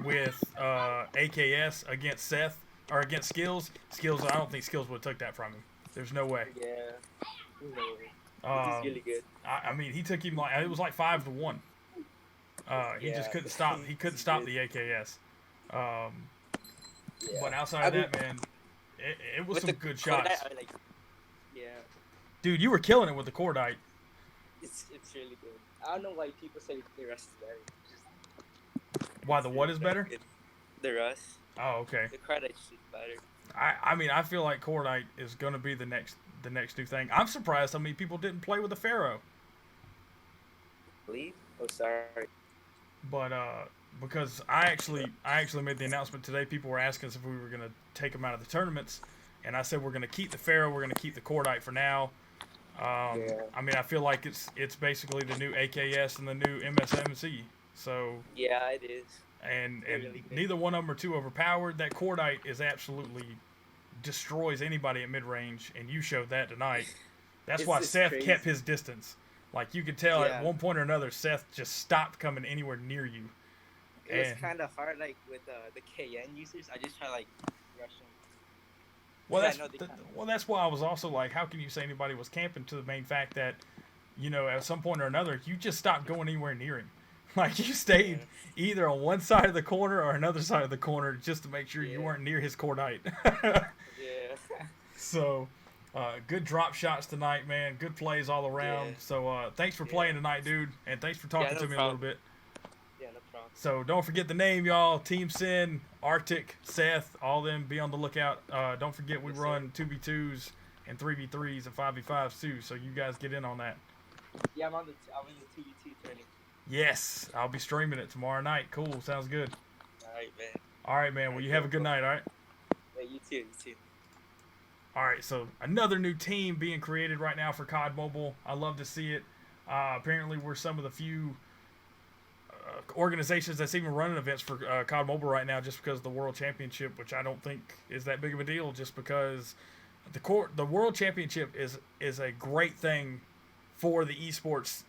with AKS against Seth or against Skills, I don't think Skills would have took that from him. There's no way. Yeah. He's really good. I mean, he took him like it was like 5-1. He just couldn't stop. He couldn't stop the AKS. But outside of that, man, it was some good shots. Dude, you were killing it with the Cordite. It's really good. I don't know why people say the rust is better. Why the what is better? The rust. Oh, okay. The Cordite is better. I mean, I feel like Cordite is gonna be the next new thing. I'm surprised how many people didn't play with the Pharaoh. Leave? Oh, sorry. But because I actually made the announcement today. People were asking us if we were gonna take them out of the tournaments, and I said we're gonna keep the Pharaoh. We're gonna keep the Cordite for now. I mean, I feel like it's basically the new AKS and the new MSMC. So yeah, it is. And really neither one of them are too overpowered. That Cordite is absolutely destroys anybody at mid range, and you showed that tonight. That's why Seth crazy. kept his distance. Like you could tell at one point or another, Seth just stopped coming anywhere near you. It was kind of hard, like with the KN users. I just try like rush them. Well, that's why I was also like, how can you say anybody was camping? To the main fact that, you know, at some point or another, you just stopped going anywhere near him. Like you stayed either on one side of the corner or another side of the corner just to make sure you weren't near his Cordite. So, good drop shots tonight, man. Good plays all around. So, thanks for playing tonight, dude, and thanks for talking to me a little bit. Yeah, no problem. So don't forget the name, y'all. Team Sin, Arctic, Seth, all them. Be on the lookout. Don't forget we run 2v2s and 3v3s and 5v5s too. So you guys get in on that. Yeah, I'm in the 2v2 training. Yes, I'll be streaming it tomorrow night. Cool, sounds good. All right, man. Well, you have a good night, all right? Yeah, you too. All right, so another new team being created right now for COD Mobile. I love to see it. Apparently, we're some of the few organizations that's even running events for COD Mobile right now just because of the World Championship, which I don't think is that big of a deal just because the World Championship is a great thing for the esports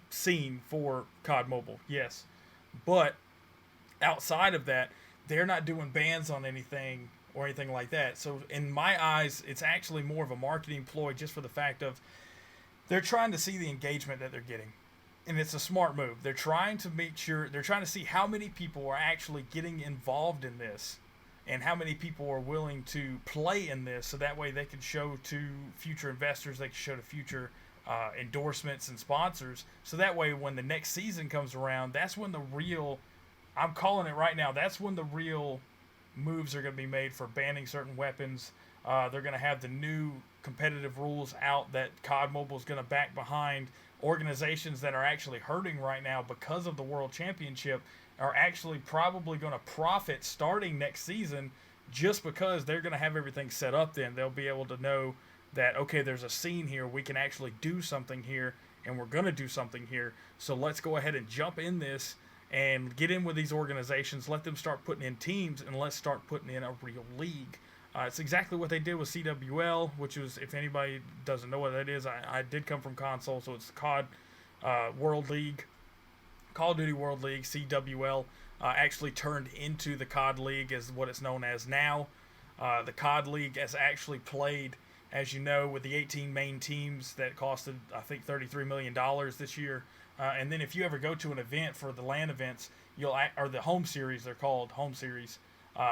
scene for COD Mobile, yes. But outside of that, they're not doing bans on anything or anything like that. So in my eyes, it's actually more of a marketing ploy just for the fact of they're trying to see the engagement that they're getting. And it's a smart move. They're trying to make sure, they're trying to see how many people are actually getting involved in this and how many people are willing to play in this so that way they can show to future investors, they can show to future endorsements and sponsors. So that way when the next season comes around, that's when the real, I'm calling it right now, that's when the real moves are going to be made for banning certain weapons. They're going to have the new competitive rules out that COD Mobile is going to back behind. Organizations that are actually hurting right now because of the World Championship are actually probably going to profit starting next season just because they're going to have everything set up then. They'll be able to know that, okay, there's a scene here, we can actually do something here, and we're going to do something here. So let's go ahead and jump in this and get in with these organizations, let them start putting in teams, and let's start putting in a real league. It's exactly what they did with CWL, which was, if anybody doesn't know what that is, I did come from console, so it's COD World League. Call of Duty World League, CWL, actually turned into the COD League, is what it's known as now. The COD League has actually played, as you know, with the 18 main teams that costed, I think, $33 million this year. And then if you ever go to an event for the LAN events, or the home series, they're called home series.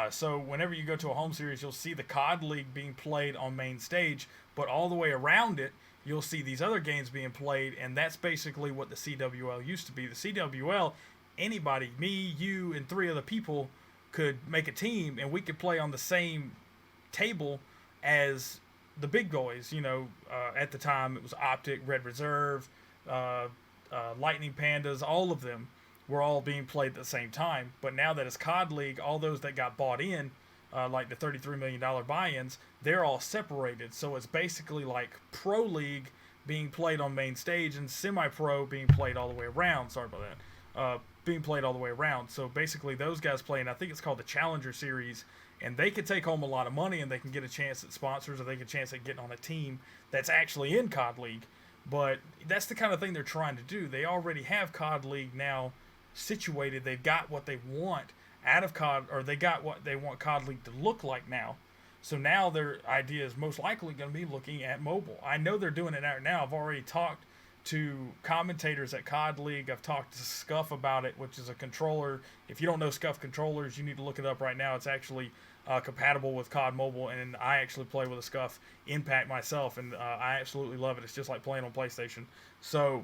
So whenever you go to a home series, you'll see the COD League being played on main stage, but all the way around it, you'll see these other games being played, and that's basically what the CWL used to be. The CWL, anybody, me, you, and 3 other people could make a team, and we could play on the same table as the big boys. At the time, it was Optic, Red Reserve, Lightning Pandas, all of them were all being played at the same time. But now that it's COD League, all those that got bought in, like the $33 million buy-ins, they're all separated. So it's basically like Pro League being played on main stage and Semi-Pro being played all the way around. Sorry about that. Being played all the way around. So basically those guys playing, I think it's called the Challenger Series, and they could take home a lot of money, and they can get a chance at sponsors, or they get a chance at getting on a team that's actually in COD League. But that's the kind of thing they're trying to do. They already have COD League now situated. They've got what they want out of COD, or they got what they want COD League to look like now. So now their idea is most likely going to be looking at mobile. I know they're doing it out now. I've already talked to commentators at COD League. I've talked to Scuff about it, which is a controller. If you don't know Scuff controllers, you need to look it up right now. It's actually compatible with COD Mobile, and I actually play with a Scuff Impact myself, and I absolutely love it. It's just like playing on PlayStation. So,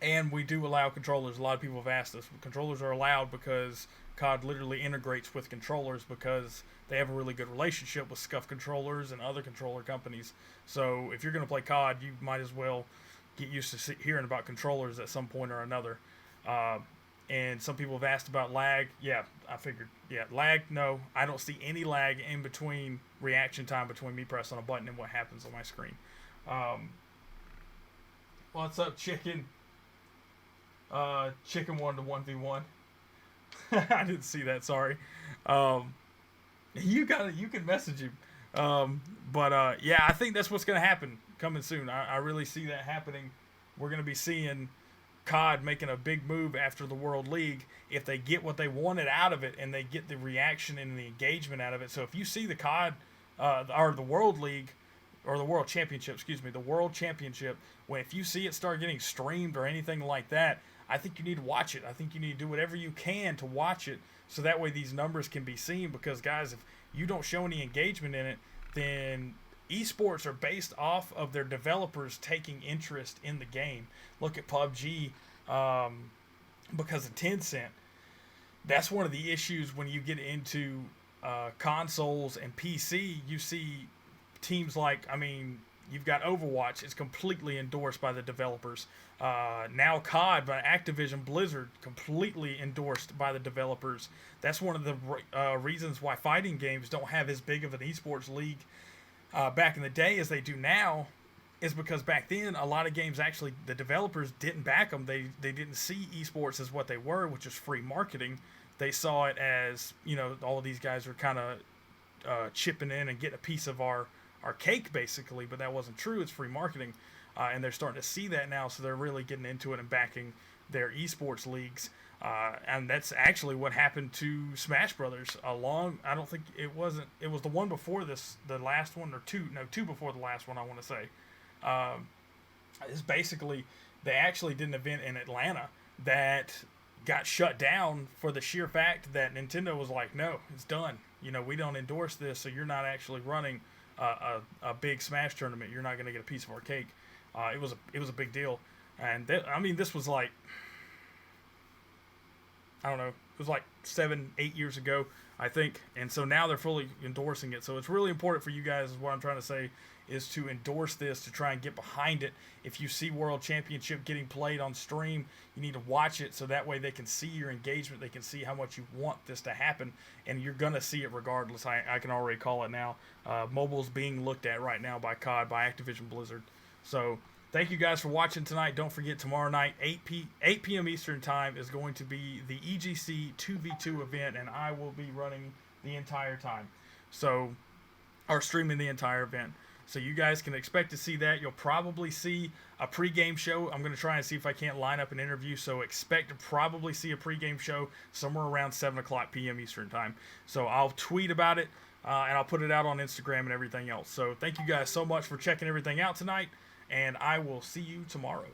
and we do allow controllers. A lot of people have asked us. Controllers are allowed because COD literally integrates with controllers because they have a really good relationship with Scuff controllers and other controller companies. So if you're going to play COD, you might as well get used to hearing about controllers at some point or another. And some people have asked about lag. Yeah, I figured. Yeah, lag, no. I don't see any lag in between reaction time between me pressing a button and what happens on my screen. What's up, Chicken? Chicken wanted to 1v1. I didn't see that, sorry. You can message him. Yeah, I think that's what's going to happen coming soon. I really see that happening. We're going to be seeing COD making a big move after the World League if they get what they wanted out of it and they get the reaction and the engagement out of it. So if you see the COD or the World League or the World Championship, the World Championship, if you see it start getting streamed or anything like that, I think you need to watch it. I think you need to do whatever you can to watch it so that way these numbers can be seen, because guys, if you don't show any engagement in it, then esports are based off of their developers taking interest in the game. Look at PUBG, because of Tencent. That's one of the issues when you get into consoles and PC. You see teams like, you've got Overwatch. It's completely endorsed by the developers. Now COD by Activision Blizzard, completely endorsed by the developers. That's one of the reasons why fighting games don't have as big of an esports league back in the day as they do now, is because back then a lot of games actually the developers didn't back them. They didn't see esports as what they were, which is free marketing. They saw it as, all of these guys are kind of chipping in and getting a piece of our cake basically, but that wasn't true. It's free marketing, and they're starting to see that now, so they're really getting into it and backing their esports leagues. And that's actually what happened to Smash Brothers. I don't think it was the one before this, the last one, or two before the last one, I want to say. It's basically, they actually did an event in Atlanta that got shut down for the sheer fact that Nintendo was like, no, it's done. We don't endorse this, so you're not actually running a big Smash tournament. You're not going to get a piece of our cake. It was a big deal. And this was like, I don't know, it was like 7-8 years ago, I think. And so now they're fully endorsing it. So it's really important for you guys, is what I'm trying to say, is to endorse this, to try and get behind it. If you see World Championship getting played on stream, you need to watch it so that way they can see your engagement. They can see how much you want this to happen. And you're going to see it regardless. I can already call it now. Mobile's being looked at right now by COD, by Activision Blizzard. So thank you guys for watching tonight. Don't forget, tomorrow night, 8 p.m. Eastern Time, is going to be the EGC 2v2 event, and I will be running the entire time. Or streaming the entire event. So you guys can expect to see that. You'll probably see a pregame show. I'm going to try and see if I can't line up an interview. So expect to probably see a pregame show somewhere around 7 o'clock p.m. Eastern time. So I'll tweet about it, and I'll put it out on Instagram and everything else. So thank you guys so much for checking everything out tonight, and I will see you tomorrow.